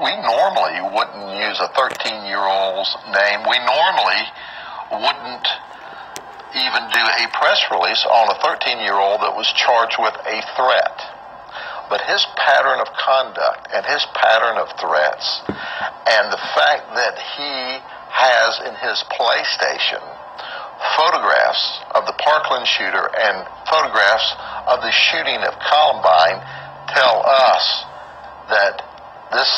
we normally wouldn't use a 13-year-old's name. We normally wouldn't even do a press release on a 13-year-old that was charged with a threat. But his pattern of conduct and his pattern of threats and the fact that he has in his PlayStation photographs of the Parkland shooter and photographs of the shooting of Columbine tell us that this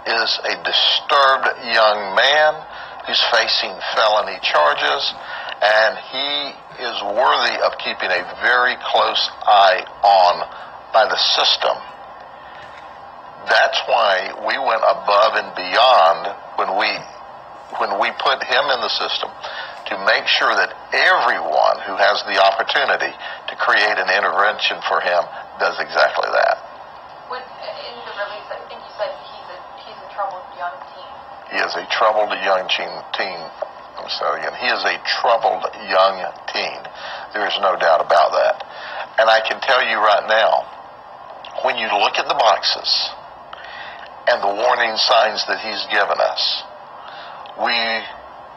is a disturbed young man who's facing felony charges, and he is worthy of keeping a very close eye on by the system. That's why we went above and beyond when we put him in the system to make sure that everyone who has the opportunity to create an intervention for him does exactly that. In the release, I think you said he's a troubled young teen. He is a troubled young teen. I'm sorry again. He is a troubled young teen. There is no doubt about that. And I can tell you right now, when you look at the boxes and the warning signs that he's given us, we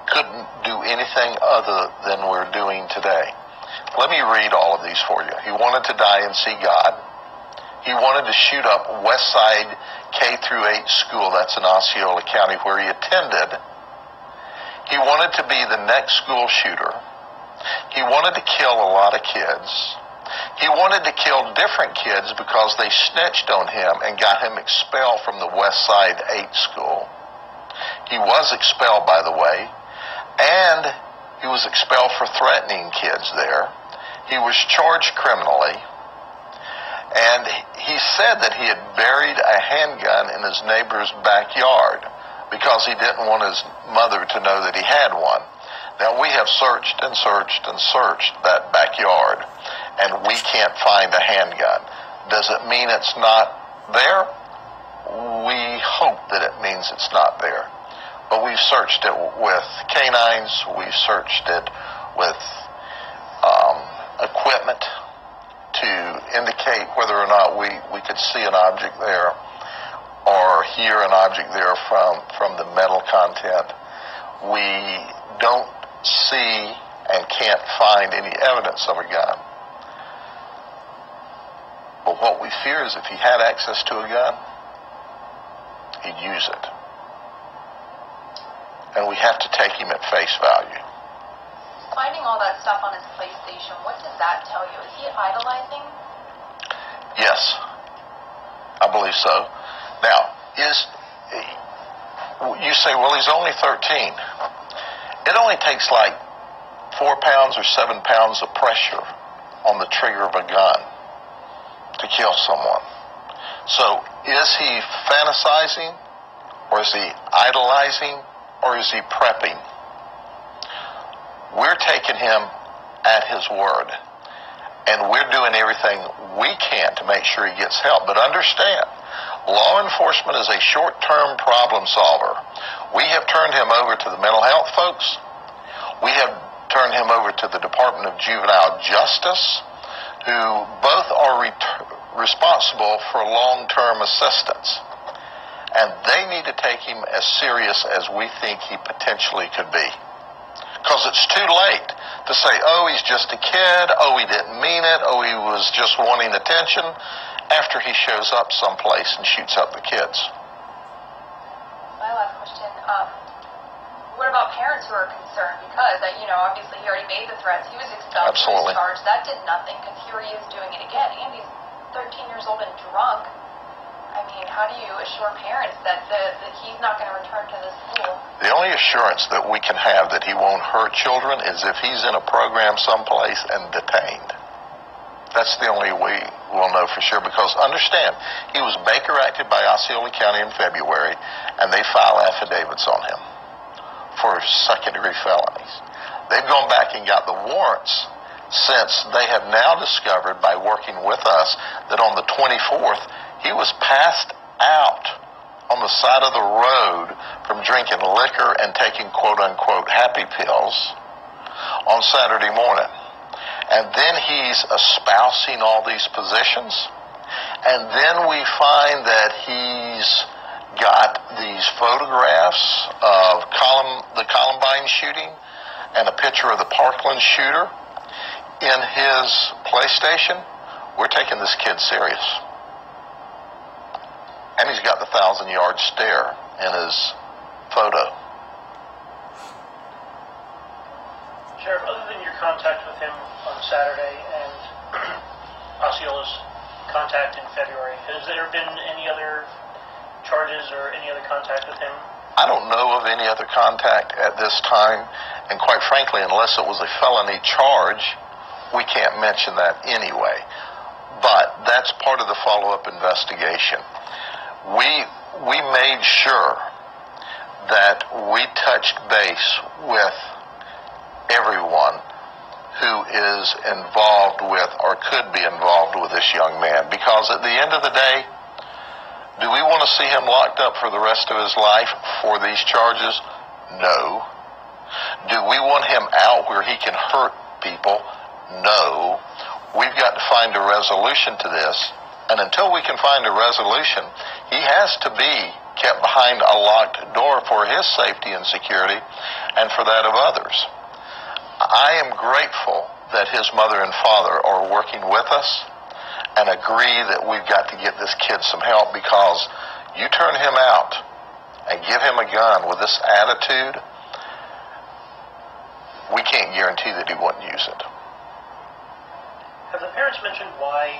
couldn't do anything other than we're doing today. Let me read all of these for you. He wanted to die and see God. He wanted to shoot up Westside K through 8 school, that's in Osceola County, where he attended. He wanted to be the next school shooter. He wanted to kill a lot of kids. He wanted to kill different kids because they snitched on him and got him expelled from the Westside 8 school. He was expelled, by the way, and he was expelled for threatening kids there. He was charged criminally, and he said that he had buried a handgun in his neighbor's backyard because he didn't want his mother to know that he had one. Now, we have searched and searched and searched that backyard, and we can't find a handgun. Does it mean it's not there? We hope that it means it's not there. But we've searched it with canines, we've searched it with equipment to indicate whether or not we could see an object there or hear an object there from the metal content. We don't see and can't find any evidence of a gun. But what we fear is if he had access to a gun, he'd use it. And we have to take him at face value. Finding all that stuff on his PlayStation, what does that tell you? Is he idolizing? Yes, I believe so. Now, you say, well, he's only 13. It only takes like 4 pounds or 7 pounds of pressure on the trigger of a gun to kill someone. So, is he fantasizing, or is he idolizing, or is he prepping? We're taking him at his word, and we're doing everything we can to make sure he gets help. But understand, law enforcement is a short-term problem solver. We have turned him over to the mental health folks. We have turned him over to the Department of Juvenile Justice, who both are responsible for long-term assistance. And they need to take him as serious as we think he potentially could be. Because it's too late to say, oh, he's just a kid, oh, he didn't mean it, oh, he was just wanting attention, after he shows up someplace and shoots up the kids. My last question, what about parents who are concerned? Because, obviously he already made the threats, he was expelled, Absolutely. He was charged, that did nothing, because here he is doing it again, and he's 13 years old and drunk. I mean, how do you assure parents that he's not going to return to the school? The only assurance that we can have that he won't hurt children is if he's in a program someplace and detained. That's the only way we'll know for sure, because understand, he was Baker acted by Osceola County in February, and they file affidavits on him for second-degree felonies. They've gone back and got the warrants since they have now discovered by working with us that on the 24th, he was passed out on the side of the road from drinking liquor and taking quote-unquote happy pills on Saturday morning. And then he's espousing all these positions. And then we find that he's got these photographs of the Columbine shooting and a picture of the Parkland shooter in his PlayStation, we're taking this kid serious. And he's got the 1,000-yard stare in his photo. Sheriff, other than your contact with him on Saturday and Osceola's contact in February, has there been any other charges or any other contact with him? I don't know of any other contact at this time, and quite frankly, unless it was a felony charge, we can't mention that anyway. But that's part of the follow-up investigation. We made sure that we touched base with everyone who is involved with or could be involved with this young man, because at the end of the day, do we want to see him locked up for the rest of his life for these charges? No. Do we want him out where he can hurt people? No. We've got to find a resolution to this, and until we can find a resolution, he has to be kept behind a locked door for his safety and security and for that of others. I am grateful that his mother and father are working with us and agree that we've got to get this kid some help, because you turn him out and give him a gun with this attitude, we can't guarantee that he wouldn't use it. Have the parents mentioned why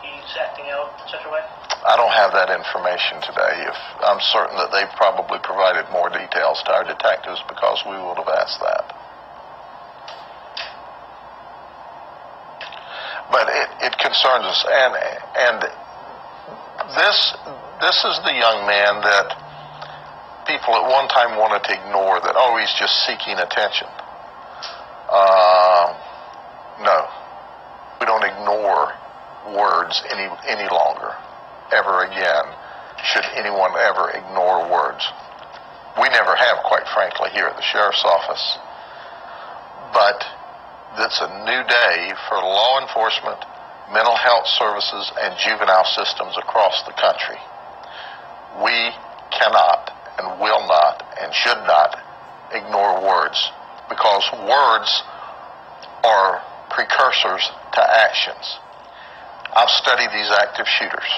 he's acting out in such a way? I don't have that information today. I'm certain that they've probably provided more details to our detectives, because we would have asked that. But it concerns us, and this is the young man that people at one time wanted to ignore, that, oh, he's just seeking attention. No, we don't ignore words any longer, ever again. Should anyone ever ignore words? We never have, quite frankly, here at the Sheriff's Office. But it's a new day for law enforcement, mental health services, and juvenile systems across the country. We cannot and will not and should not ignore words, because words are precursors to actions. I've studied these active shooters,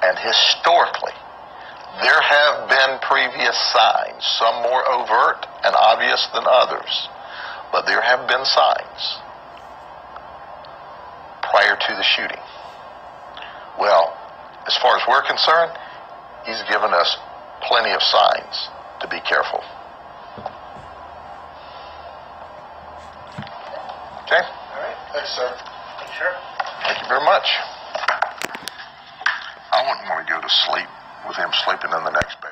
and historically, there have been previous signs, some more overt and obvious than others, but there have been signs prior to the shooting. Well, as far as we're concerned, he's given us plenty of signs to be careful. Okay? All right. Thanks, sir. Thanks, Sheriff. Thank you very much. I wouldn't want to go to sleep with him sleeping in the next bed.